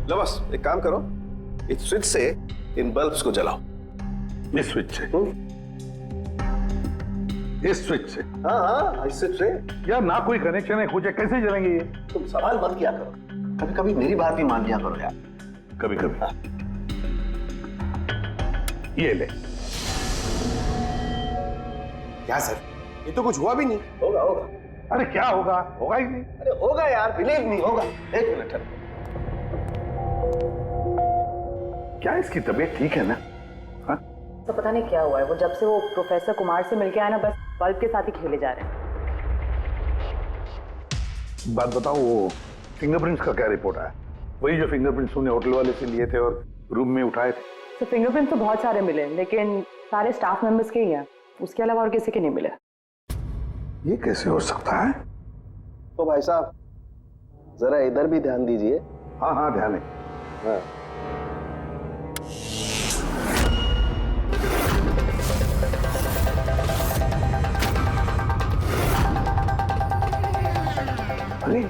लो बस एक काम करो, इस स्विच से इन बल्ब्स को जलाओ। इस स्विच से? इस स्विच से? हाँ हाँ, इस स्विच से। यार ना कोई कनेक्शन है, कुछ है, कैसे जलेंगे ये? तुम सवाल मत किया करो, कभी कभी मेरी बात भी मान लिया करो यार। कभी कभी। हाँ। ये ले। क्या सर, ये तो कुछ हुआ भी नहीं। होगा होगा। अरे क्या होगा? होगा ही नहीं। अरे होगा यार, बिलीव नहीं होगा। एक मिनट है। क्या इसकी तबीयत ठीक है ना? हाँ? तो पता नहीं क्या हुआ है, वो जब से वो प्रोफेसर कुमार से मिलके आया ना, बस बल्ब के साथ ही खेले जा रहे हैं। बात बताओ, वो फिंगरप्रिंट्स का क्या रिपोर्ट आया? वही जो फिंगरप्रिंट्स उन्हें होटल वाले से लिए थे और रूम में उठाए थे। तो फिंगरप्रिंट तो बहुत सारे मिले, लेकिन सारे स्टाफ मेंबर्स के ही हैं, उसके अलावा और किसी के नहीं मिले। ये कैसे हो सकता है? तो भाई साहब जरा इधर भी ध्यान दीजिए। हाँ हाँ, ध्यान है। हाँ। अरे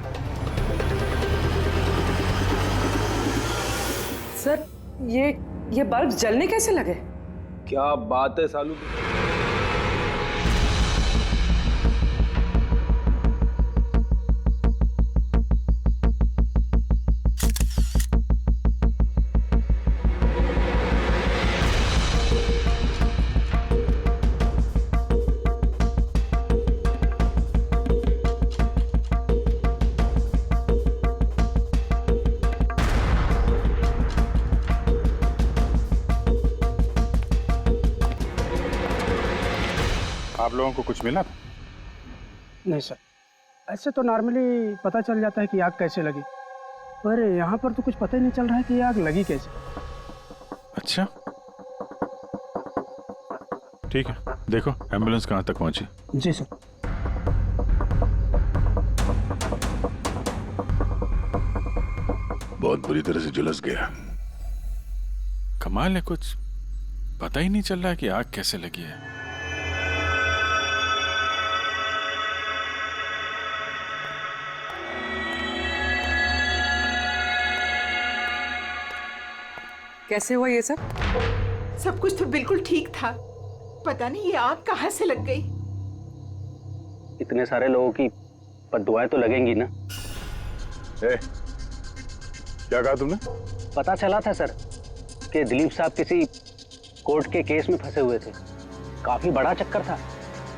सर, ये बल्ब जलने कैसे लगे? क्या बात है सालू। आप लोगों को कुछ मिला? नहीं सर, ऐसे तो नॉर्मली पता चल जाता है कि आग कैसे लगी, पर यहाँ पर तो कुछ पता ही नहीं चल रहा है कि आग लगी कैसे। अच्छा ठीक है, देखो एम्बुलेंस कहाँ तक पहुंची। जी सर। बहुत बुरी तरह से झुलस गया। कमाल है, कुछ पता ही नहीं चल रहा है कि आग कैसे लगी है। कैसे हुआ ये सब? सब कुछ तो बिल्कुल ठीक था, पता नहीं ये आग कहाँ से लग गई। इतने सारे लोगों की बद्दुआएं तो लगेंगी ना। क्या कहा तुमने? पता चला था सर कि दिलीप साहब किसी कोर्ट के केस में फंसे हुए थे। काफी बड़ा चक्कर था,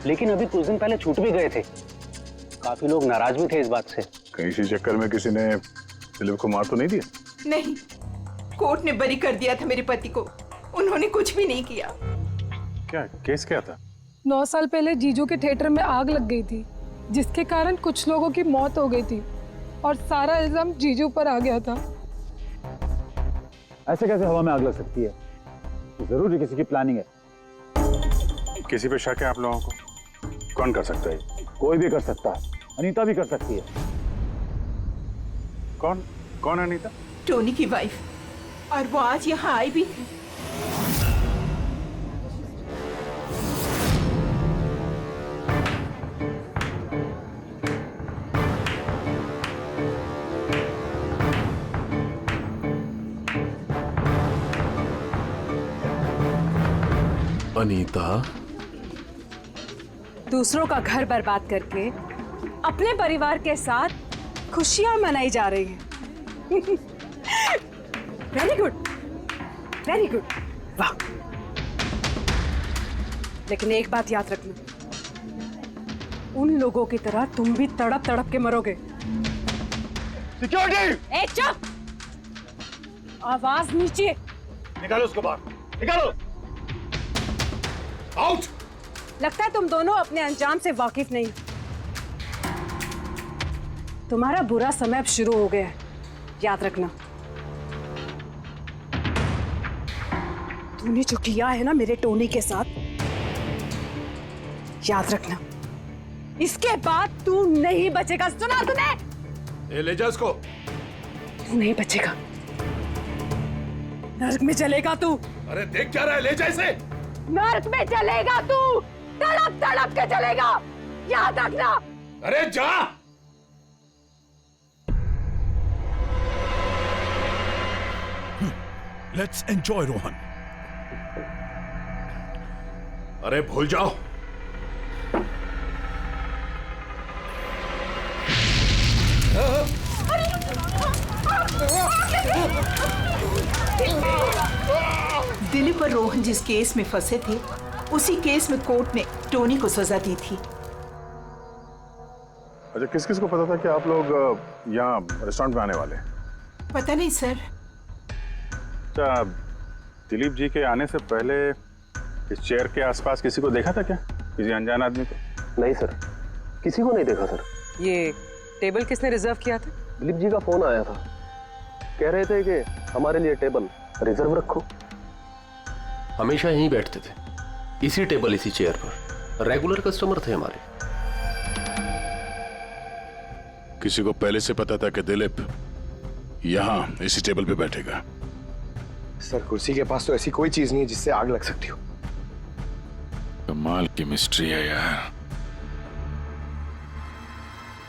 लेकिन अभी कुछ दिन पहले छूट भी गए थे। काफी लोग नाराज भी थे इस बात से। कहीं इसी चक्कर में किसी ने दिलीप को मार तो नहीं दिया? नहीं, कोर्ट ने बरी कर दिया था मेरे पति को, उन्होंने कुछ भी नहीं किया। क्या केस क्या था? 9 साल पहले जीजू के थिएटर में आग लग गई थी, जिसके कारण कुछ लोगों की मौत हो गई थी और सारा इल्जाम जीजू पर आ गया था। ऐसे कैसे हवा में आग लग सकती है? जरूर किसी की प्लानिंग है। किसी पे शक है आप लोगों को? कौन कर सकता है? कोई भी कर सकता है, अनीता भी कर सकती है। कौन कौन अनीता? टोनी की वाइफ, और वो आज यहाँ आई भी थी। अनीता दूसरों का घर बर्बाद करके अपने परिवार के साथ खुशियां मनाई जा रही है। वेरी गुड, वेरी गुड, वाह। लेकिन एक बात याद रखना, उन लोगों की तरह तुम भी तड़प तड़प के मरोगे। सिक्योरिटी! ए चुप! आवाज नीचे। निकालो उसको बाहर, निकालो! आउट! लगता है तुम दोनों अपने अंजाम से वाकिफ नहीं। तुम्हारा बुरा समय अब शुरू हो गया है, याद रखना। तूने जो किया है ना मेरे टोनी के साथ, याद रखना, इसके बाद तू नहीं बचेगा। सुना तूने? ले जा उसको। तू नहीं बचेगा, नर्क में चलेगा तू। अरे देख क्या रहा है, ले जा इसे। नर्क में चलेगा तू, तड़प तड़प के चलेगा, याद रखना। अरे जा। Let's enjoy Rohan. अरे भूल जाओ। दिलीप और रोहन जिस केस में फंसे थे, उसी केस में कोर्ट ने टोनी को सजा दी थी। अच्छा, किस किस को पता था कि आप लोग यहाँ रेस्टोरेंट में आने वाले हैं? पता नहीं सर। अच्छा, दिलीप जी के आने से पहले इस चेयर के आसपास किसी को देखा था क्या? किसी अनजान आदमी को? नहीं सर, किसी को नहीं देखा सर। ये टेबल किसने रिजर्व किया था? दिलीप जी का फोन आया था, कह रहे थे कि हमारे लिए टेबल रिजर्व रखो। हमेशा यहीं बैठते थे, इसी टेबल इसी चेयर पर, रेगुलर कस्टमर थे हमारे। किसी को पहले से पता था कि दिलीप यहाँ इसी टेबल पे बैठेगा? सर, कुर्सी के पास तो ऐसी कोई चीज नहीं है जिससे आग लग सकती हो। कमाल की मिस्ट्री है यार।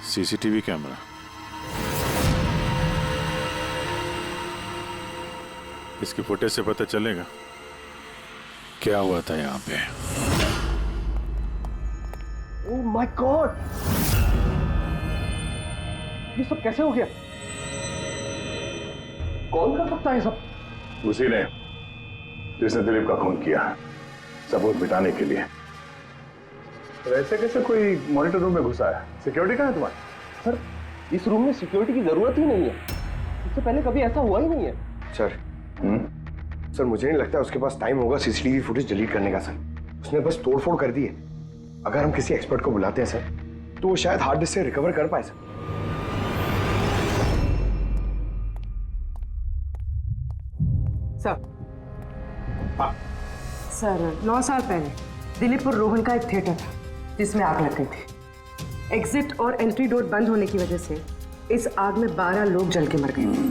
सीसीटीवी कैमरा, इसकी फुटेज से पता चलेगा क्या हुआ था यहाँ पे। ओह माय गॉड, ये सब कैसे हो गया? कौन कर सकता है सब? उसी ने जिसने दिलीप का खून किया, सबूत मिटाने के लिए। तो ऐसे कैसे कोई मॉनिटर रूम में घुसा है? सिक्योरिटी कहाँ है तुम्हारी? सर, इस रूम में सिक्योरिटी की जरूरत ही नहीं है, इससे पहले कभी ऐसा हुआ ही नहीं है। सर, सर मुझे नहीं लगता उसके पास टाइम होगा सीसीटीवी फुटेज डिलीट करने का। सर, उसने बस तोड़फोड़ कर दी है। अगर हम किसी एक्सपर्ट को बुलाते हैं सर, तो वो शायद हार्ड डिस्क से रिकवर कर पाए सर। सर 9 साल पहले दिलीप और रोहन का एक थिएटर था जिसमें आग लग गई थी। एग्जिट और एंट्री डोर बंद होने की वजह से इस आग में 12 लोग जल के मर गए थे।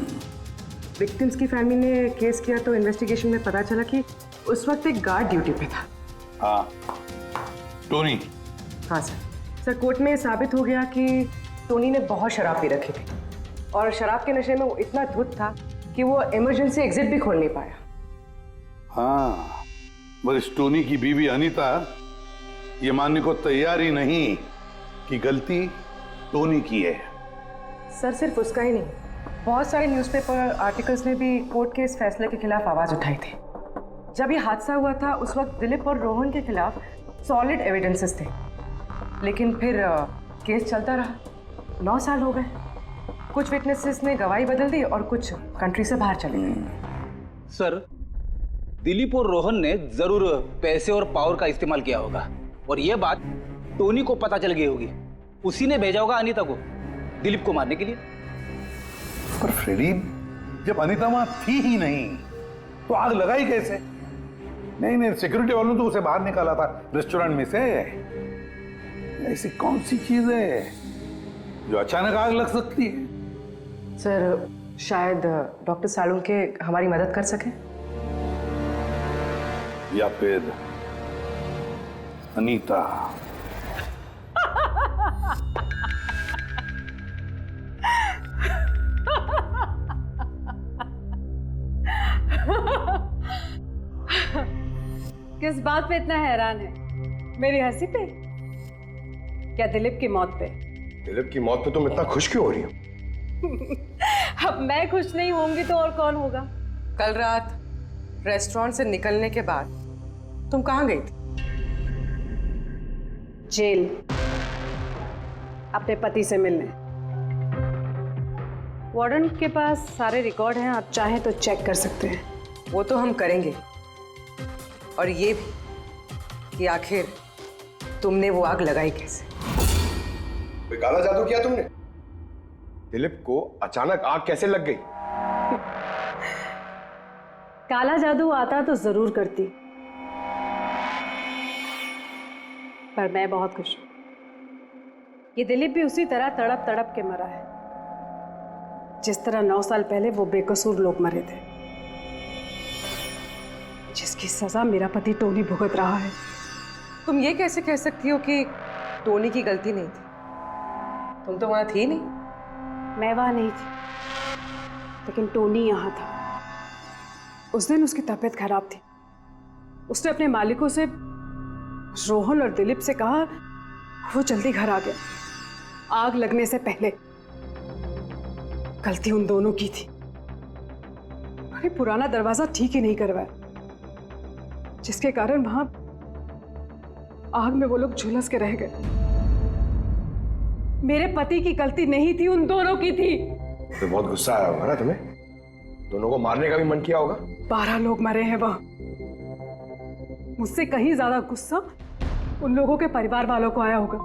विक्टिम्स की फैमिली ने केस किया तो इन्वेस्टिगेशन में पता चला कि उस वक्त एक गार्ड ड्यूटी पे था। हाँ, टोनी। हाँ सर, कोर्ट में साबित हो गया कि टोनी ने बहुत शराब पी रखी थी और शराब के नशे में वो इतना धुत था कि वो इमरजेंसी एग्जिट भी खोल नहीं पाया। हाँ, बस टोनी की बीवी अनीता ये मानने को तैयार ही नहीं कि गलती टोनी की है। सर, सिर्फ उसका ही नहीं, बहुत सारे न्यूज़पेपर आर्टिकल्स ने भी कोर्ट के इस फैसले के खिलाफ आवाज उठाई थी। जब ये हादसा हुआ था उस वक्त दिलीप और रोहन के खिलाफ सॉलिड एविडेंसेस थे, लेकिन फिर केस चलता रहा। 9 साल हो गए। कुछ विटनेसेस ने गवाही बदल दी और कुछ कंट्री से बाहर चले गए। सर, दिलीप और रोहन ने जरूर पैसे और पावर का इस्तेमाल किया होगा और यह बात टोनी को पता चल गई होगी। उसी ने भेजा होगा अनीता को दिलीप को मारने के लिए। पर फ्रेडी, जब अनीता वहां थी ही नहीं तो आग लगाई कैसे? नहीं, सिक्योरिटी वालों ने तो उसे बाहर निकाला था रेस्टोरेंट में से। ऐसी कौन सी चीज है जो अचानक आग लग सकती है? सर, शायद डॉक्टर सालुंके हमारी मदद कर सके, या फिर अनीता। किस बात पे इतना हैरान है? मेरी हंसी पे? क्या दिलीप की मौत पे? दिलीप की मौत पे तुम इतना खुश क्यों हो रही हो? अब मैं खुश नहीं होंगी तो और कौन होगा? कल रात रेस्टोरेंट से निकलने के बाद तुम कहाँ गई थी? जेल, अपने पति से मिलने। वार्डन के पास सारे रिकॉर्ड हैं, आप चाहें तो चेक कर सकते हैं। वो तो हम करेंगे, और ये भी कि आखिर तुमने वो आग लगाई कैसे? कोई काला जादू किया तुमने? दिलीप को अचानक आग कैसे लग गई? काला जादू आता तो जरूर करती, पर मैं बहुत खुश हूं। ये दिलीप भी उसी तरह तड़प तड़प के मरा है जिस तरह 9 साल पहले वो बेकसूर लोग मरे थे, जिसकी सजा मेरा पति टोनी भुगत रहा है। तुम ये कैसे कह सकती हो कि टोनी की गलती नहीं थी? तुम तो वहां थी नहीं। मैं वहां नहीं थी, लेकिन टोनी यहां था। उस दिन उसकी तबीयत खराब थी। उसने अपने मालिकों से, रोहन और दिलीप से कहा, वो जल्दी घर आ गया आग लगने से पहले। गलती उन दोनों की थी। अरे पुराना दरवाजा ठीक ही नहीं करवाया, जिसके कारण वहां आग में वो लोग झुलस के रह गए। मेरे पति की गलती नहीं थी, उन दोनों की थी। तो बहुत गुस्सा आया होगा ना तुम्हें? दोनों को मारने का भी मन किया होगा? 12 लोग मरे हैं वहां। मुझसे कहीं ज्यादा गुस्सा उन लोगों के परिवार वालों को आया होगा,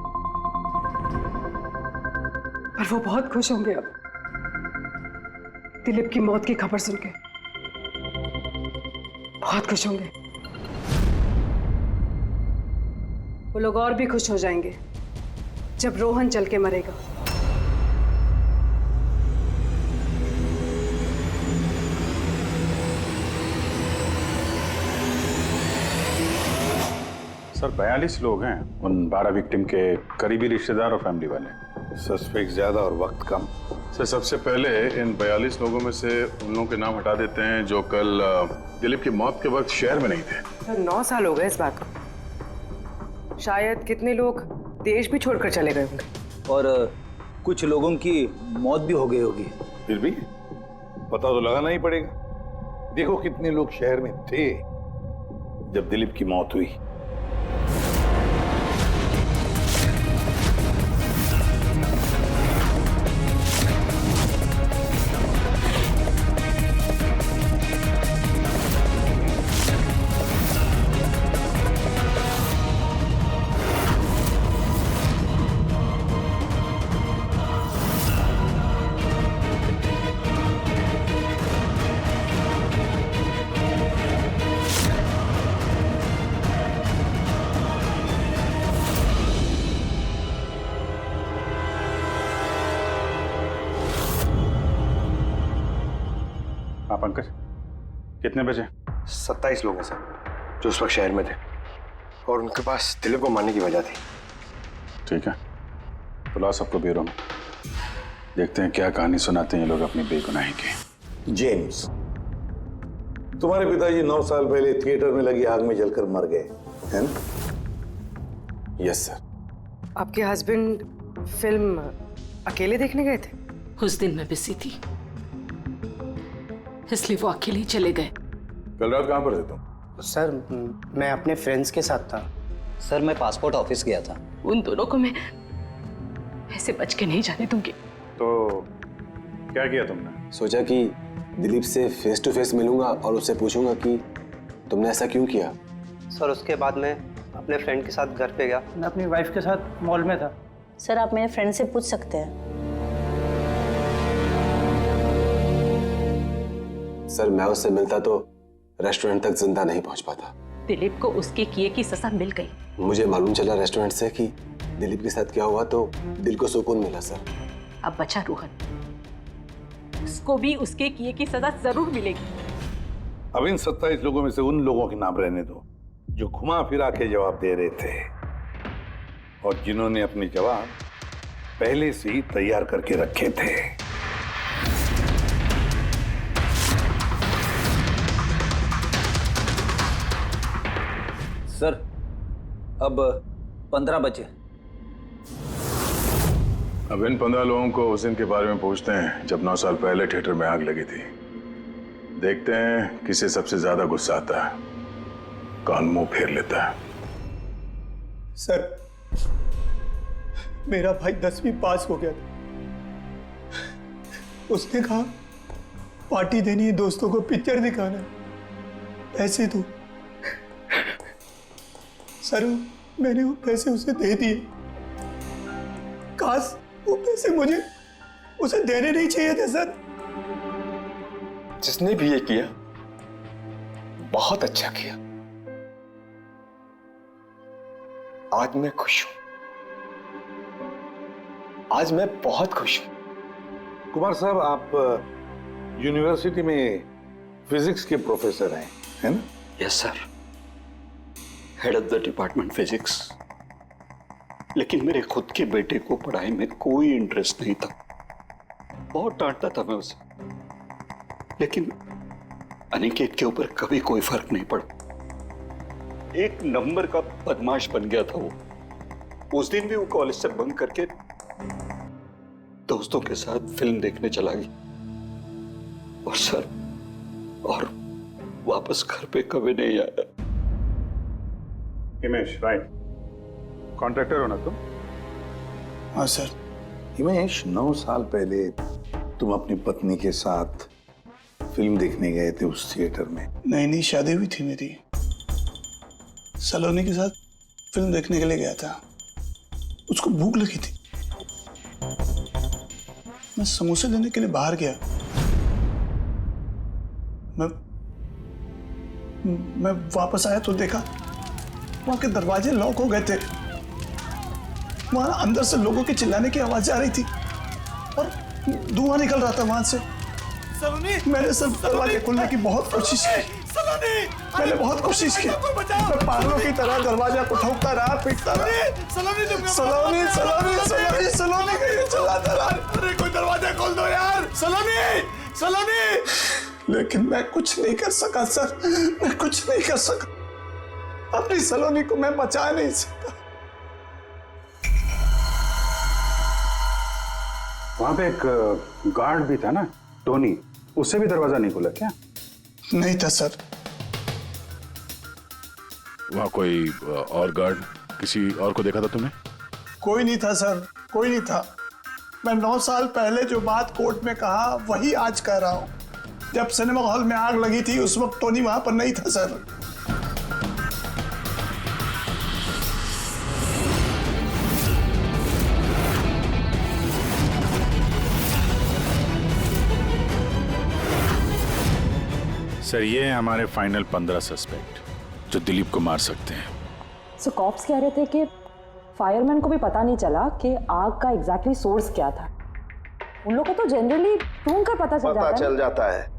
पर वो बहुत खुश होंगे अब दिलीप की मौत की खबर सुन के। बहुत खुश होंगे। वो लोग और भी खुश हो जाएंगे जब रोहन चल के मरेगा। सर 42 लोग हैं, उन 12 विक्टिम के करीबी रिश्तेदार और फैमिली वाले। सस्पेक्ट ज्यादा और वक्त कम। सर सबसे पहले इन 42 लोगों में से उन लोगों के नाम हटा देते हैं जो कल दिलीप की मौत के वक्त शहर में नहीं थे। सर 9 साल हो गए इस बात को। शायद कितने लोग देश भी छोड़कर चले गए होंगे और कुछ लोगों की मौत भी हो गई होगी। फिर भी पता तो लगाना ही पड़ेगा। देखो कितने लोग शहर में थे जब दिलीप की मौत हुई। हाँ पंकज, कितने बजे? 27 लोग हैं सर जो उस वक्त शहर में थे और उनके पास दिलीप को मारने की वजह थी। ठीक है, बुलाओ सबको ब्यूरो में, देखते हैं क्या कहानी सुनाते हैं ये लोग अपनी बेगुनाही की। जेम्स, तुम्हारे पिताजी 9 साल पहले थिएटर में लगी आग में जलकर मर गए, है ना? Yes sir. आपके हस्बैंड फिल्म अकेले देखने गए थे? उस दिन मैं बिजी थी, इसलिए वो अकेले ही चले गए। कल रात कहाँ पर थे तुम? सर मैं अपने फ्रेंड्स के साथ था। सर मैं पासपोर्ट ऑफिस गया था। उन दोनों को मैं ऐसे बच के नहीं जाने दूंगी। तो क्या किया तुमने? सोचा कि दिलीप से फेस टू फेस मिलूंगा और उससे पूछूंगा कि तुमने ऐसा क्यों किया। सर उसके बाद मैं अपने फ्रेंड के साथ घर पे गया। मैं अपनी वाइफ के साथ मॉल में था। सर आप मेरे फ्रेंड से पूछ सकते हैं। सर मैं उससे मिलता तो रेस्टोरेंट तक जिंदा नहीं पहुंच पाता। दिलीप को उसके किए की सजा मिल गई। मुझे मालूम चला रेस्टोरेंट से कि दिलीप के साथ क्या हुआ तो दिल को सुकून मिला सर। अब बचा रोहन, उसको भी उसके किए की सजा जरूर मिलेगी। अब इन 27 लोगों में से उन लोगों के नाम रहने दो जो घुमा फिरा के जवाब दे रहे थे और जिन्होंने अपने जवाब पहले से ही तैयार करके रखे थे। सर अब 15 बजे। अब इन 15 लोगों को उस दिन के बारे में पूछते हैं जब 9 साल पहले थिएटर में आग लगी थी। देखते हैं किसे सबसे ज्यादा गुस्सा आता है, कौन मुंह फेर लेता है। सर मेरा भाई 10वीं पास हो गया था। उसने कहा पार्टी देनी है, दोस्तों को पिक्चर दिखाना है, पैसे दो। सर मैंने वो पैसे उसे दे दिए। काश वो पैसे मुझे उसे देने नहीं चाहिए थे सर। जिसने भी ये किया बहुत अच्छा किया। आज मैं खुश हूं, आज मैं बहुत खुश हूं। कुमार साहब आप यूनिवर्सिटी में फिजिक्स के प्रोफेसर हैं, है ना? Yes sir, head of the department physics. लेकिन मेरे खुद के बेटे को पढ़ाई में कोई इंटरेस्ट नहीं था। बहुत डांटता था मैं उसे, लेकिन अनिकेत के ऊपर कभी कोई फर्क नहीं पड़ा। एक नंबर का बदमाश बन गया था वो। उस दिन भी वो कॉलेज से बंक करके दोस्तों के साथ फिल्म देखने चला गया और सर और वापस घर पे कभी नहीं आया। हिमेश, राइट, कॉन्ट्रैक्टर हो ना तुम? हाँ सर। हिमेश, 9 साल पहले तुम अपनी पत्नी के साथ फिल्म देखने गए थे उस थिएटर में। नई शादी हुई थी मेरी, सलोनी के साथ फिल्म देखने के लिए गया था। उसको भूख लगी थी, मैं समोसे लेने के लिए बाहर गया। मैं वापस आया तो देखा वहां के दरवाजे लॉक हो गए थे। वहां अंदर से लोगों के चिल्लाने की आवाज आ रही थी और धुआं निकल रहा था वहां से। मैंने सिर्फ दरवाजे खोलने की बहुत कोशिश की। मैंने बहुत कोशिश की। मैं पागलों की तरह दरवाजा को ठोकता रहा, पीटता रहा। सलोनी करके चिल्लाता रहा। अरे कोई दरवाजा खोल दो यार, सलोनी। लेकिन मैं कुछ नहीं कर सका सर, मैं कुछ नहीं कर सका। अपनी सलोनी को मैं बचा नहीं सका। वहां पे एक गार्ड भी था ना, टोनी, उससे भी दरवाजा नहीं खुला क्या? नहीं था सर। वहां कोई और गार्ड, किसी और को देखा था तुमने? कोई नहीं था सर, कोई नहीं था। मैं 9 साल पहले जो बात कोर्ट में कहा वही आज कह रहा हूं। जब सिनेमा हॉल में आग लगी थी उस वक्त टोनी वहां पर नहीं था सर। सर, ये है हमारे फाइनल 15 सस्पेक्ट जो दिलीप को मार सकते हैं। सो कॉप्स कह रहे थे कि फायरमैन को भी पता नहीं चला कि आग का एग्जैक्टली सोर्स क्या था। उन लोगों को तो जनरली ढूंढ कर पता चल जाता है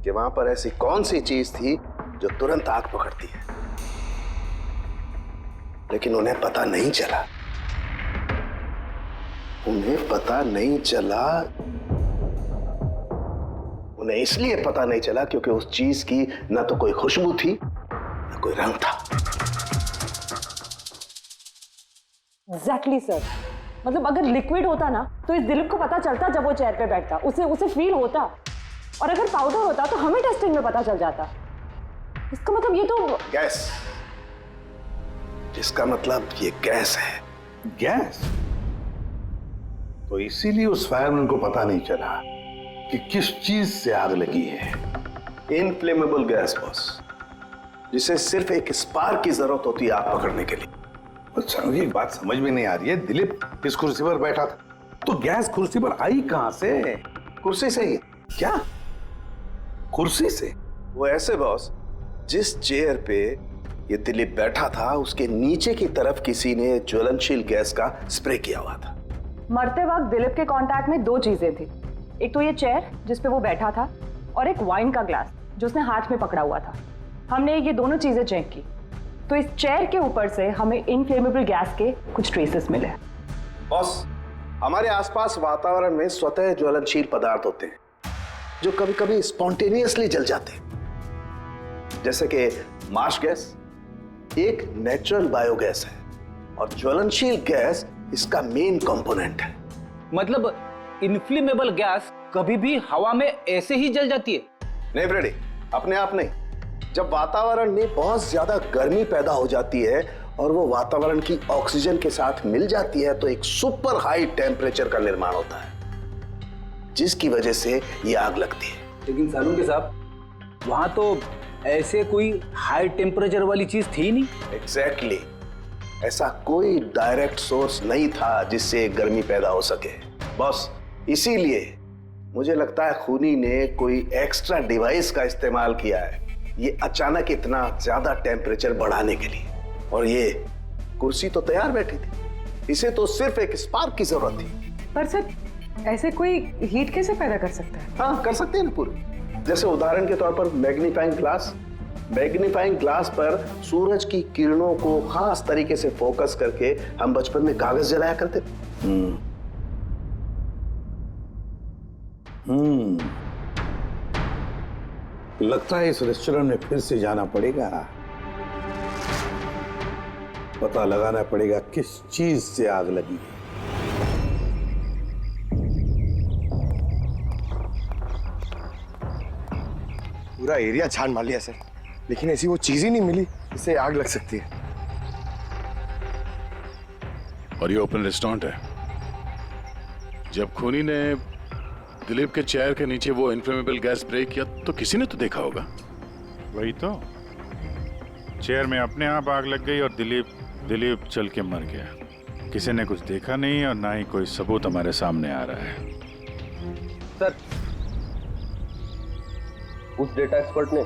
कि वहां पर ऐसी कौन सी चीज थी जो तुरंत आग पकड़ती है, लेकिन उन्हें पता नहीं चला। उन्हें इसलिए पता नहीं चला क्योंकि उस चीज की ना तो कोई खुशबू थी ना कोई रंग था। Exactly sir. मतलब अगर लिक्विड होता ना तो इस दिलीप को पता चलता जब वो चेयर पे बैठता, उसे फील होता। और अगर पाउडर होता तो हमें टेस्टिंग में पता चल जाता। इसका मतलब ये तो गैस, जिसका मतलब ये गैस है। गैस? तो इसीलिए उस फायरमैन को पता नहीं चला कि किस चीज से आग लगी है। इनफ्लेमेबल गैस बॉस, जिसे सिर्फ एक स्पार्क की जरूरत होती है आग पकड़ने के लिए। अच्छा, मुझे एक बात समझ में नहीं आ रही है। दिलीप इस कुर्सी पर बैठा था तो गैस कुर्सी पर आई कहां से? कुर्सी से ही। क्या? कुर्सी से? वो ऐसे बॉस, जिस चेयर पे ये दिलीप बैठा था उसके नीचे की तरफ किसी ने ज्वलनशील गैस का स्प्रे किया हुआ था। मरते वक्त दिलीप के कांटेक्ट में 2 चीजें थी। एक तो ये चेयर जिस पे वो बैठा था और एक वाइन का ग्लास जो उसने हाथ में पकड़ा हुआ था। हमने ये दोनों चीजें चेक की तो इस चेयर के ऊपर से हमें इनफ्लेमेबल गैस के कुछ ट्रेसेस मिले। बॉस, हमारे आसपास वातावरण में स्वतः ज्वलनशील पदार्थ होते हैं जो कभी कभी स्पॉन्टेनियसली जल जाते हैं, जैसे कि मार्श गैस एक नेचुरल बायोगैस है और ज्वलनशील गैस इसका मेन कंपोनेंट है। मतलब इनफ्लेमेबल गैस कभी भी हवा में ऐसे ही जल जाती है? नहीं फ्रेडी, अपने आप नहीं। जब वातावरण में बहुत ज्यादा गर्मी पैदा हो जाती है और वो वातावरण की ऑक्सीजन के साथ मिल जाती है तो एक सुपर हाई टेम्परेचर का निर्माण होता है, जिसकी वजह से ये आग लगती है। लेकिन सालुंके साहब, वहां तो ऐसे कोई हाई टेम्परेचर वाली चीज थी नहीं। एग्जैक्टली, ऐसा कोई डायरेक्ट सोर्स नहीं था जिससे गर्मी पैदा हो सके बॉस। इसीलिए मुझे लगता है खूनी ने कोई एक्स्ट्रा डिवाइस का इस्तेमाल किया है ये अचानक इतना ज्यादा टेम्परेचर बढ़ाने के लिए। और ये कुर्सी तो तैयार बैठी थी, इसे तो सिर्फ एक स्पार्क की जरूरत थी। पर सर, ऐसे कोई हीट कैसे पैदा कर सकता है? हाँ, कर सकते हैं ना पूरी। जैसे उदाहरण के तौर पर मैग्नीफाइंग ग्लास पर सूरज की किरणों को खास तरीके से फोकस करके हम बचपन में कागज जलाया करते थे। लगता है इस रेस्टोरेंट में फिर से जाना पड़ेगा। पता लगाना पड़ेगा किस चीज से आग लगी है। पूरा एरिया छान मार लिया सर, लेकिन ऐसी वो चीज ही नहीं मिली जिससे आग लग सकती है। और ये ओपन रेस्टोरेंट है। जब खूनी ने दिलीप के चेयर के नीचे वो इन्फ्लेमेबल गैस स्प्रे किया तो किसी ने तो देखा होगा। वही तो, चेयर में अपने आप आग लग गई और दिलीप चल के मर गया। किसी ने कुछ देखा नहीं और ना ही कोई सबूत हमारे सामने आ रहा है। सर, उस डेटा एक्सपर्ट ने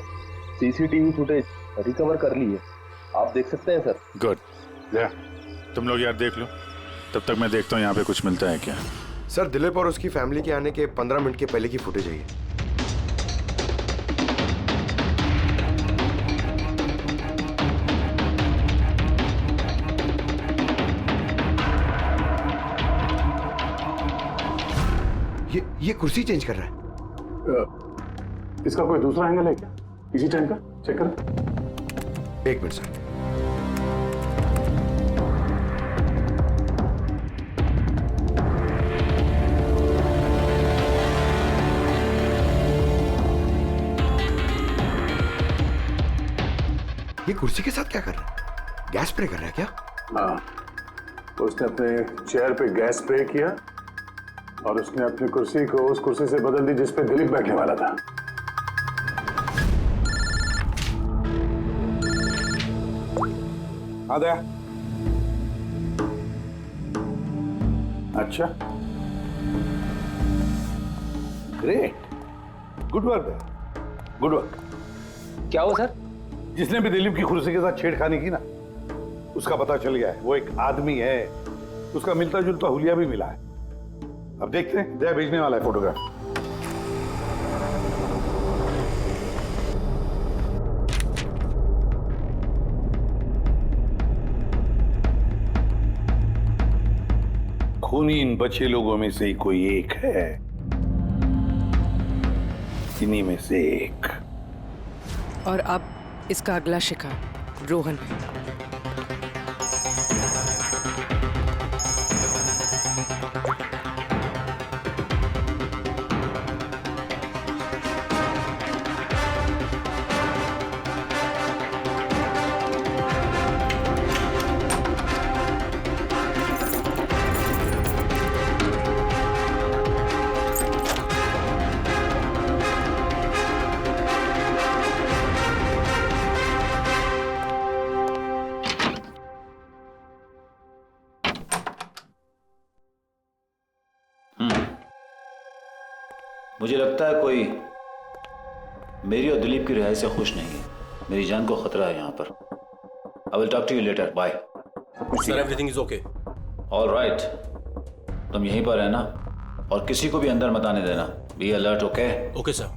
सीसीटीवी फुटेज रिकवर कर ली है, आप देख सकते हैं सर। गुड, तुम लोग यार देख लो, तब तक मैं देखता हूँ यहाँ पे कुछ मिलता है क्या। सर, दिलीप और उसकी फैमिली के आने के 15 मिनट के पहले की फुटेज है ये। ये कुर्सी चेंज कर रहा है। इसका कोई दूसरा एंगल है क्या इसी टाइम का? चेक कर। एक मिनट सर। ये कुर्सी के साथ क्या कर रहा है? गैस स्प्रे कर रहा है क्या? हाँ, उसने अपने चेयर पे गैस स्प्रे किया और उसने अपनी कुर्सी को उस कुर्सी से बदल दी जिस पे दिलीप बैठने वाला था। आ गया। अच्छा, ग्रेट, गुड वर्क है, गुड वर्क। क्या हो सर? जिसने भी दिलीप की कुर्सी के साथ छेड़खानी की ना, उसका पता चल गया है। वो एक आदमी है, उसका मिलता जुलता हुलिया भी मिला है। अब देखते हैं, जया भेजने वाला है फोटोग्राफ। खूनी इन बचे लोगों में से ही कोई एक है, इन्हीं में से एक। और अब इसका अगला शिकार रोहन है। मुझे लगता है कोई मेरी और दिलीप की रिहाई से खुश नहीं है। मेरी जान को खतरा है यहाँ पर। I will talk to you later, bye. Sir, everything is okay. All right, तुम यहीं पर रहना और किसी को भी अंदर मत आने देना। Be alert, okay? Okay sir.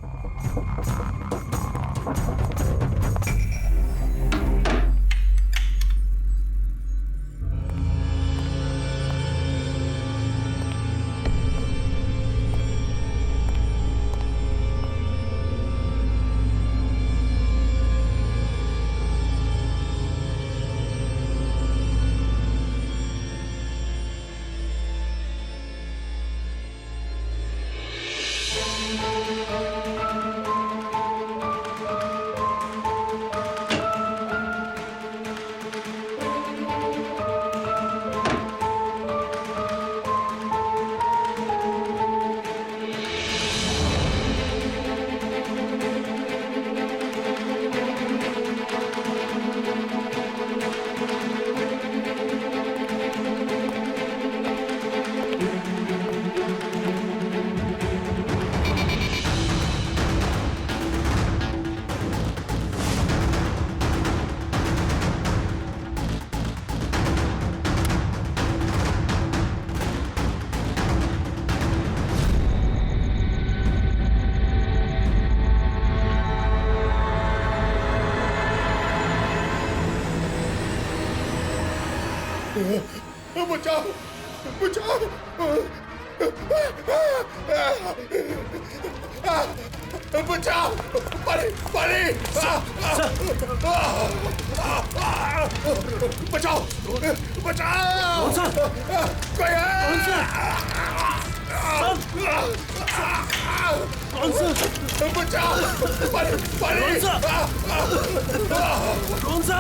बचाओ, बचाओ। बचाओ पानी पानी बचाओ बचाओ कोई बचाओ पानी पानी कौन सा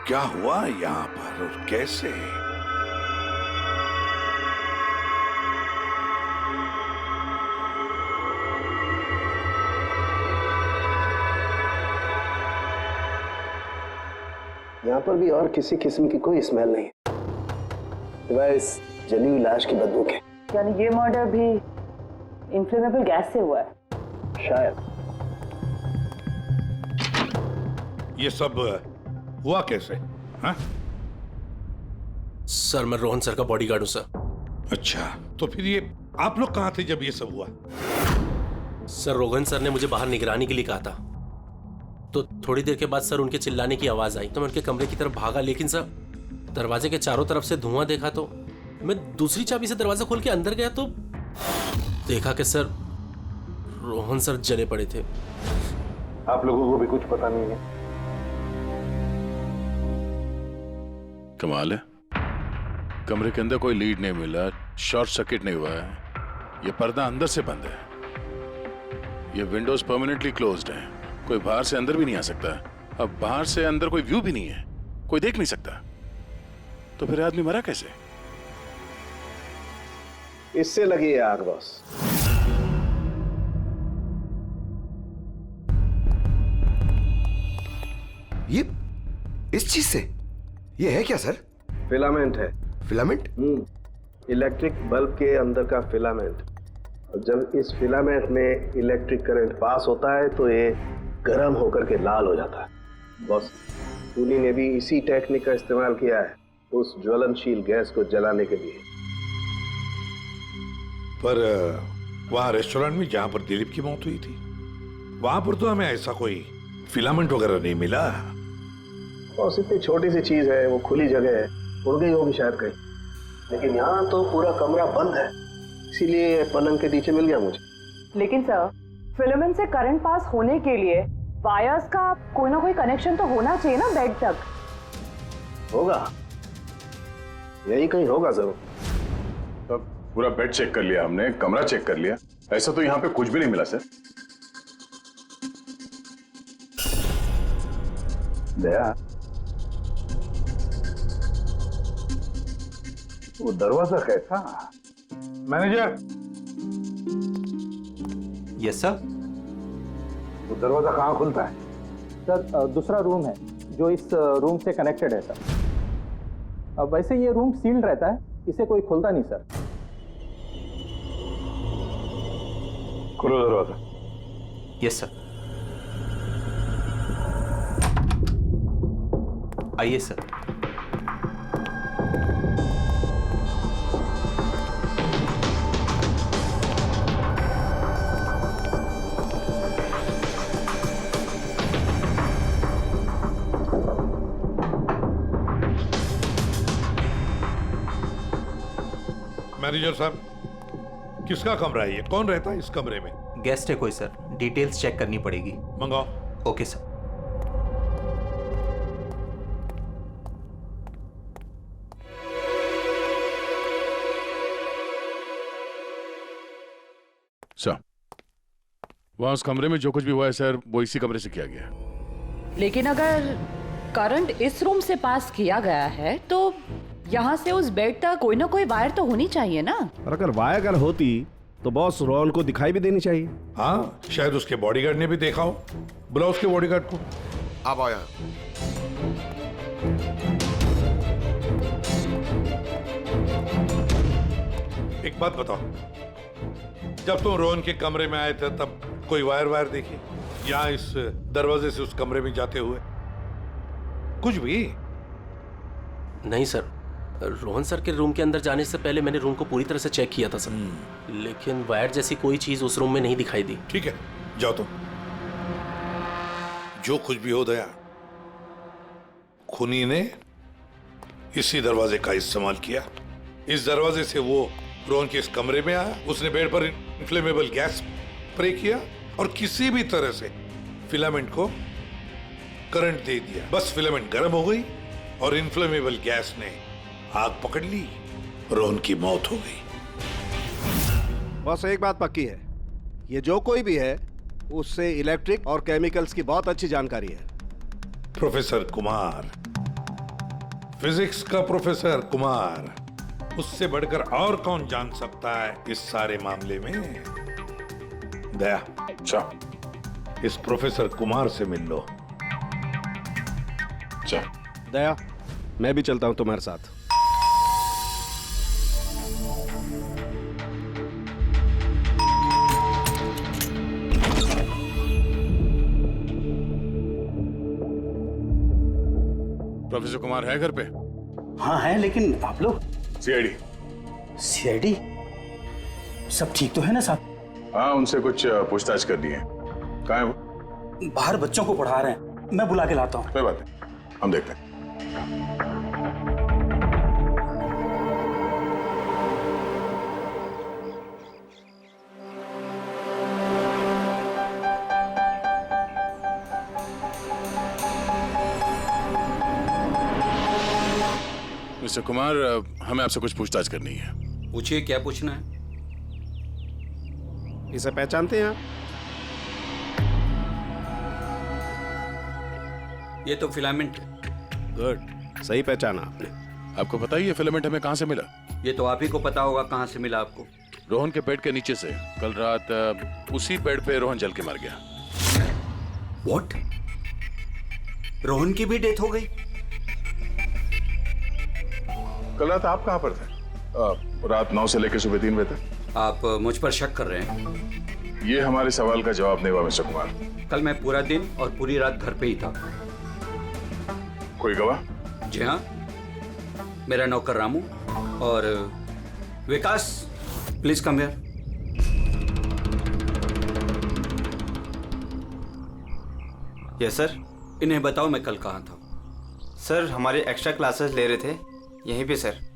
क्या हुआ यहाँ पर और कैसे? यहाँ पर भी और किसी किस्म की कोई स्मेल नहीं, सिवाय इस जली हुई लाश की बदबू के। यानी ये मर्डर भी इन्फ्लेमेबल गैस से हुआ है? शायद। ये सब हुआ कैसे? हाँ? सर मैं रोहन सर का बॉडीगार्ड हूं सर। अच्छा, तो फिर ये आप लोग कहाँ थे जब ये सब हुआ? सर रोहन सर ने मुझे बाहर निगरानी के लिए कहा था, तो थोड़ी देर के बाद सर उनके चिल्लाने की आवाज आई तो मैं उनके कमरे की तरफ भागा, लेकिन सर दरवाजे के चारों तरफ से धुआं देखा तो मैं दूसरी चाबी से दरवाजा खोल के अंदर गया तो देखा कि सर रोहन सर जले पड़े थे। आप लोगों को भी कुछ पता नहीं है? कमाल है, कमरे के अंदर कोई लीड नहीं मिला, शॉर्ट सर्किट नहीं हुआ है, ये पर्दा अंदर से बंद है, ये विंडोज परमानेंटली क्लोज्ड है, कोई बाहर से अंदर भी नहीं आ सकता। अब बाहर से अंदर कोई व्यू भी नहीं है, कोई देख नहीं सकता, तो फिर आदमी मरा कैसे? इससे लगी है आग बॉस। ये इस चीज से ये है क्या सर? फिलामेंट है। फिलामेंट? इलेक्ट्रिक बल्ब के अंदर का फिलामेंट। और जब इस फिलामेंट में इलेक्ट्रिक करंट पास होता है तो ये गर्म होकर के लाल हो जाता है। बॉस, खूनी ने भी इसी टेक्निक का इस्तेमाल किया है उस ज्वलनशील गैस को जलाने के लिए। पर वहां रेस्टोरेंट में जहां पर दिलीप की मौत हुई थी, वहां पर तो हमें ऐसा कोई फिलामेंट वगैरह नहीं मिला। और इतनी छोटी सी चीज है, वो खुली जगह है, उड़ गई होगी शायद कहीं, लेकिन यहाँ तो पूरा कमरा बंद है, इसीलिए पलंग के नीचे मिल गया मुझे। लेकिन सर, फिलामेंट से करंट पास होने के लिए वायर्स का कोई ना कोई कनेक्शन तो होना चाहिए ना बेड तक। होगा, यही कहीं होगा जरूर। तो पूरा बेड चेक कर लिया हमने, कमरा चेक कर लिया, ऐसा तो यहाँ पे कुछ भी नहीं मिला सर। दया, वो दरवाजा कैसा? मैनेजर। Yes sir. वो दरवाजा कहाँ खुलता है? सर दूसरा रूम है जो इस रूम से कनेक्टेड है सर। अब वैसे ये रूम सील्ड रहता है, इसे कोई खोलता नहीं सर। खोलो दरवाजा। Yes sir. आइए सर। मैनेजर साहब, किसका कमरा है ये? कौन रहता है इस कमरे में? गेस्ट है कोई सर, डिटेल्स चेक करनी पड़ेगी। मंगाओ। Okay sir. सर, वहां उस कमरे में जो कुछ भी हुआ है सर, वो इसी कमरे से किया गया। लेकिन अगर करंट इस रूम से पास किया गया है तो यहाँ से उस बेड तक कोई ना कोई वायर तो होनी चाहिए ना। और अगर वायर अगर होती तो बॉस रोहन को दिखाई भी देनी चाहिए। हाँ, शायद उसके बॉडीगार्ड ने भी देखा हो। बुलाओ उसके बॉडीगार्ड को। आप आया। एक बात बताओ, जब तुम रोहन के कमरे में आए थे तब कोई वायर देखी या इस दरवाजे से उस कमरे में जाते हुए कुछ भी? नहीं सर, रोहन सर के रूम के अंदर जाने से पहले मैंने रूम को पूरी तरह से चेक किया था सर, लेकिन वायर जैसी कोई चीज उस रूम में नहीं दिखाई दी। ठीक है, जाओ तुम। जो कुछ भी हो दया, खूनी ने इसी दरवाजे का इस्तेमाल किया। इस दरवाजे से वो रोहन के इस कमरे में आया, उसने बेड पर इन्फ्लेमेबल गैस स्प्रे किया और किसी भी तरह से फिलामेंट को करंट दे दिया। बस फिलामेंट गर्म हो गई और इन्फ्लेमेबल गैस ने आग पकड़ ली, रोहन की मौत हो गई। बस एक बात पक्की है, ये जो कोई भी है उससे इलेक्ट्रिक और केमिकल्स की बहुत अच्छी जानकारी है। प्रोफेसर कुमार, फिजिक्स का प्रोफेसर कुमार, उससे बढ़कर और कौन जान सकता है इस सारे मामले में? दया, अच्छा इस प्रोफेसर कुमार से मिल लो। अच्छा दया, मैं भी चलता हूं तुम्हारे साथ। प्रोफेसर कुमार है घर पे? हाँ है, लेकिन आप लोग? सीआईडी। सीआईडी? सब ठीक तो है ना साहब? हाँ, उनसे कुछ पूछताछ करनी है। कहाँ है वो? बाहर बच्चों को पढ़ा रहे हैं, मैं बुला के लाता हूँ। कोई बात नहीं, हम देखते हैं। मिस्टर कुमार, हमें आपसे कुछ पूछताछ करनी है। पूछिए, क्या पूछना है? इसे पहचानते हैं आप? ये तो फिलामेंट है। गुड, सही पहचाना आपने। आपको पता ही है फिलामेंट हमें कहाँ से मिला? ये तो आप ही को पता होगा कहाँ से मिला आपको। रोहन के बेड के नीचे से। कल रात उसी बेड पे रोहन जल के मर गया। व्हाट? रोहन की भी डेथ हो गई? कल रात आप कहाँ पर थे? रात 9 से लेकर सुबह 3 बजे तक। आप मुझ पर शक कर रहे हैं? ये हमारे सवाल का जवाब नहीं हुआ मिस्टर कुमार। कल मैं पूरा दिन और पूरी रात घर पे ही था। कोई गवाह? जी हाँ, मेरा नौकर रामू और Vikas. Please come here. Yes sir. इन्हें बताओ मैं कल कहाँ था। सर हमारे एक्स्ट्रा क्लासेस ले रहे थे यहीं पे सर।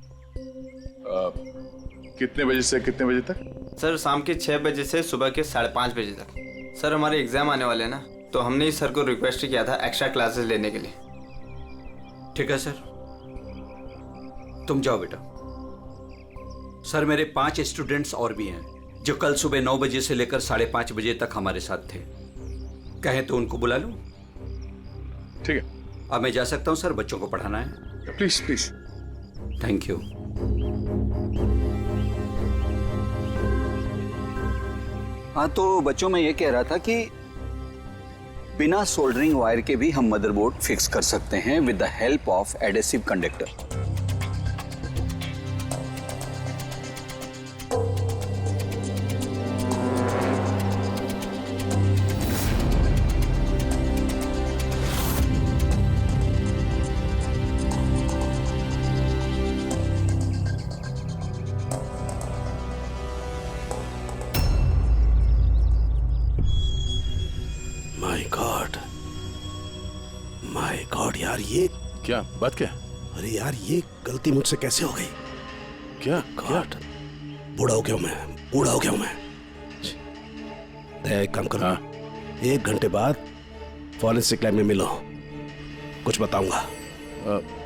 कितने बजे से कितने बजे तक? सर शाम के 6 बजे से सुबह के 5:30 बजे तक। सर हमारे एग्जाम आने वाले हैं ना, तो हमने इस सर को रिक्वेस्ट किया था एक्स्ट्रा क्लासेस लेने के लिए। ठीक है सर, तुम जाओ बेटा। सर मेरे 5 स्टूडेंट्स और भी हैं जो कल सुबह 9 बजे से लेकर 5:30 बजे तक हमारे साथ थे। कहें तो उनको बुला लूं? ठीक है। अब मैं जा सकता हूं सर, बच्चों को पढ़ाना है। Please please. Thank you. हाँ, तो बच्चों में ये कह रहा था कि बिना सोल्डरिंग वायर के भी हम मदरबोर्ड फिक्स कर सकते हैं with the help of adhesive conductor. My God यार, ये क्या बात? क्या? अरे यार, ये गलती मुझसे कैसे हो गई? क्या? गॉड, बूढ़ा हो गया हूं मैं, बूढ़ा हो गया हूं मैं। एक काम करो, 1 घंटे बाद फॉरेंसिक लैब में मिलो, कुछ बताऊंगा।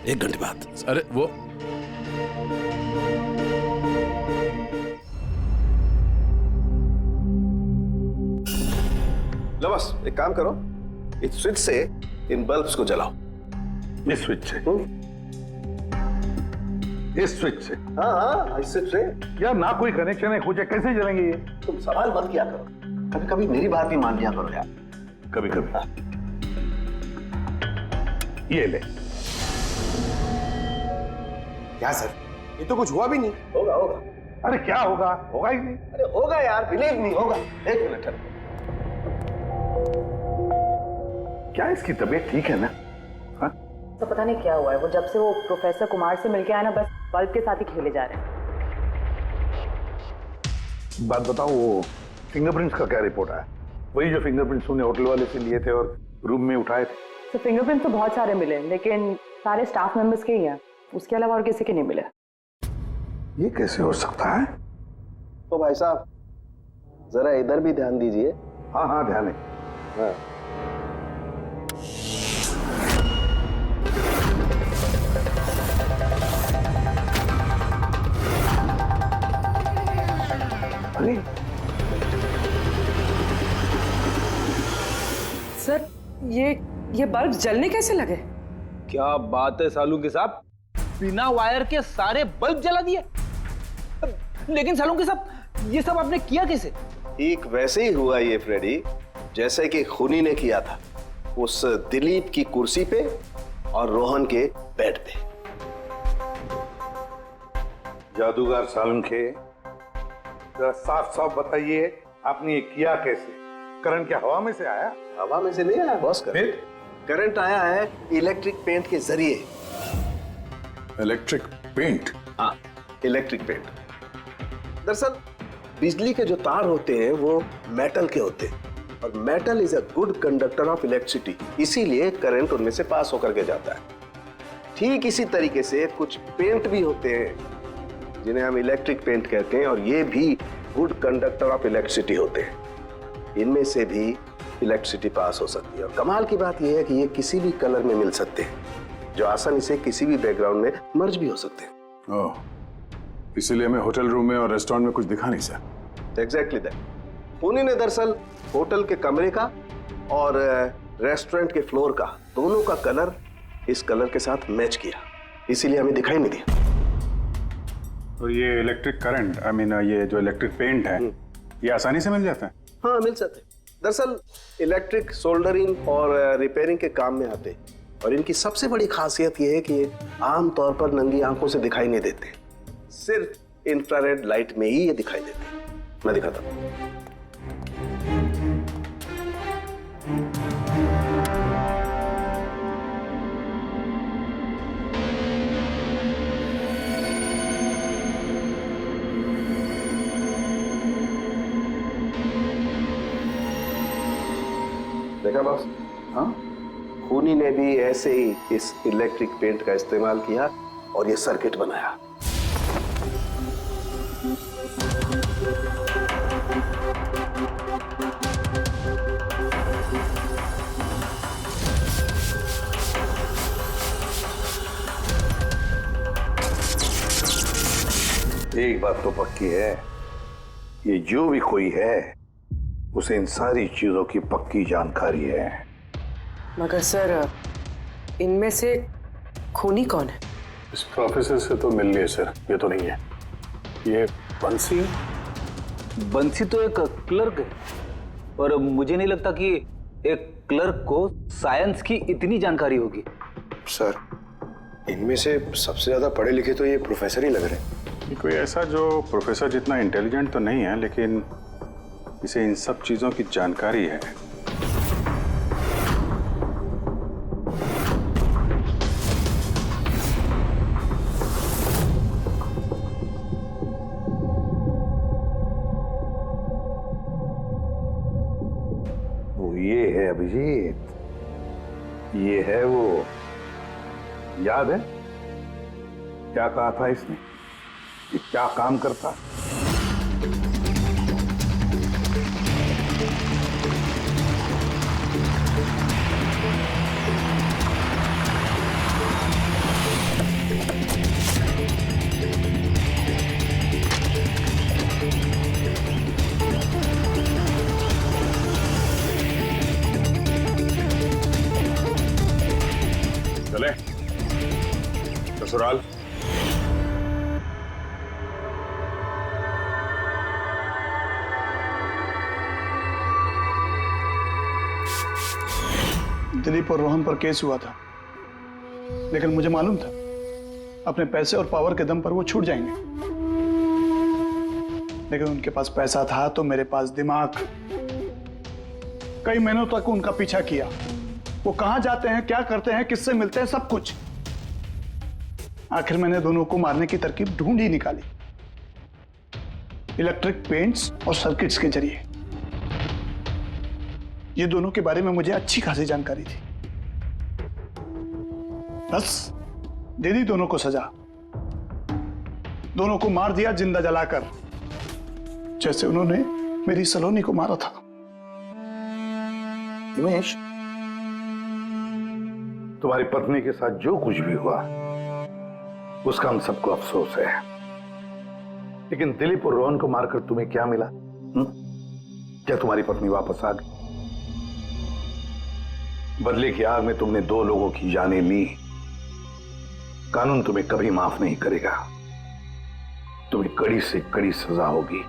1 घंटे बाद। अरे वो लो बस एक काम करो, इस स्विच से इन बल्ब्स को जलाओ। इस स्विच से? इस स्विच से? हाँ हाँ इस स्विच से। यार ना कोई कनेक्शन है कुछ है, कैसे जलेंगे ये? तुम सवाल मत किया करो, कभी कभी मेरी बात भी मान लिया करो यार। कभी कभी। हाँ। ये ले। क्या सर, ये तो कुछ हुआ भी नहीं। होगा होगा। अरे क्या होगा? होगा ही नहीं। अरे होगा यार, बिलीव नहीं होगा। एक मिनट। क्या इसकी तबीयत ठीक है ना? हाँ? तो पता नहीं क्या हुआ है, वो जब से वो प्रोफेसर कुमार से मिलके आया ना, बस बल्ब के साथ ही खेले जा रहे हैं। बात बताओ, वो फिंगरप्रिंट्स का क्या रिपोर्ट आया? वही जो फिंगरप्रिंट्स उन्हें होटल वाले से लिए थे और रूम में उठाए थे। तो फिंगरप्रिंट्स तो बहुत सारे मिले, लेकिन सारे स्टाफ मेंबर्स के ही हैं, उसके अलावा और किसी के नहीं मिले। ये कैसे हो सकता है? तो भाई साहब जरा इधर भी ध्यान दीजिए। हाँ हाँ ध्यान है। हाँ। अरे सर ये बल्ब जलने कैसे लगे? क्या बात है सालूंके साहब, बिना वायर के सारे बल्ब जला दिए। लेकिन सालूंके साहब ये सब आपने किया कैसे? ठीक वैसे ही हुआ ये फ्रेडी, जैसे कि खूनी ने किया था, उस दिलीप की कुर्सी पे और रोहन के बेड पे। जादूगर सालुंखे, जरा साफ साफ बताइए आपने ये किया कैसे? करंट क्या हवा में से आया? हवा में से नहीं आया बॉस, करंट आया है इलेक्ट्रिक पेंट के जरिए। Electric paint? हाँ इलेक्ट्रिक पेंट। दरअसल बिजली के जो तार होते हैं वो मेटल के होते हैं, और metal is a good conductor of electricity, इसीलिए करंट उनमें से पास होकर के जाता है। ठीक इसी तरीके से कुछ पेंट भी होते हैं जिन्हें हम इलेक्ट्रिक पेंट कहते हैं, और ये भी गुड कंडक्टर ऑफ इलेक्ट्रिसिटी होते हैं। इनमें से भी इलेक्ट्रिसिटी पास हो सकती है, और कमाल की बात यह है कि ये किसी भी कलर में मिल सकते हैं, जो आसानी से किसी भी बैकग्राउंड में मर्ज भी हो सकते हैं। ओह, इसीलिए हमें होटल रूम में और रेस्टोरेंट में कुछ दिखा नहीं सर। Exactly that. पुणे ने दरअसल होटल के कमरे का और रेस्टोरेंट के फ्लोर का दोनों का कलर इस कलर के साथ मैच किया, इसीलिए हमें दिखाई नहीं दिया। और ये इलेक्ट्रिक करंट, आई मीन ये जो इलेक्ट्रिक पेंट है, ये आसानी से मिल जाता है? हाँ मिल सकते हैं। दरअसल इलेक्ट्रिक सोल्डरिंग और रिपेयरिंग के काम में आते हैं, और इनकी सबसे बड़ी खासियत यह है कि ये आमतौर पर नंगी आंखों से दिखाई नहीं देते, सिर्फ इंफ्रारेड लाइट में ही ये दिखाई देते हैं। मैं दिखाता हूं। देखा बॉस? हाँ, खूनी ने भी ऐसे ही इस इलेक्ट्रिक पेंट का इस्तेमाल किया और ये सर्किट बनाया। एक बात तो पक्की है, ये जो भी कोई है उसे इन सारी चीजों की पक्की जानकारी है। मगर सर इनमें से खूनी कौन है? इस प्रोफेसर से तो मिल लिए सर, ये तो नहीं है। ये बंसी? बंसी तो एक क्लर्क है, और मुझे नहीं लगता कि एक क्लर्क को साइंस की इतनी जानकारी होगी। सर इनमें से सबसे ज्यादा पढ़े लिखे तो ये प्रोफेसर ही लग रहे हैं। कोई ऐसा जो प्रोफेसर जितना इंटेलिजेंट तो नहीं है, लेकिन इसे इन सब चीजों की जानकारी है। वो ये है अभिजीत, ये है वो। याद है क्या कहा था इसने, कि क्या काम करता? ससुराल। दिलीप और रोहन पर केस हुआ था, लेकिन मुझे मालूम था अपने पैसे और पावर के दम पर वो छूट जाएंगे। लेकिन उनके पास पैसा था तो मेरे पास दिमाग। कई महीनों तक उनका पीछा किया। वो कहां जाते हैं, क्या करते हैं, किससे मिलते हैं, सब कुछ। आखिर मैंने दोनों को मारने की तरकीब ढूंढ ही निकाली, इलेक्ट्रिक पेंट्स और सर्किट्स के जरिए। ये दोनों के बारे में मुझे अच्छी खासी जानकारी थी। बस दे दी दोनों को सजा। दोनों को मार दिया जिंदा जलाकर, जैसे उन्होंने मेरी सलोनी को मारा था। उमेश, तुम्हारी पत्नी के साथ जो कुछ भी हुआ उसका हम सबको अफसोस है, लेकिन दिलीप और रोहन को मारकर तुम्हें क्या मिला? क्या तुम्हारी पत्नी वापस आ गई? बदले की आग में तुमने 2 लोगों की जानें ली। कानून तुम्हें कभी माफ नहीं करेगा। तुम्हें कड़ी से कड़ी सजा होगी।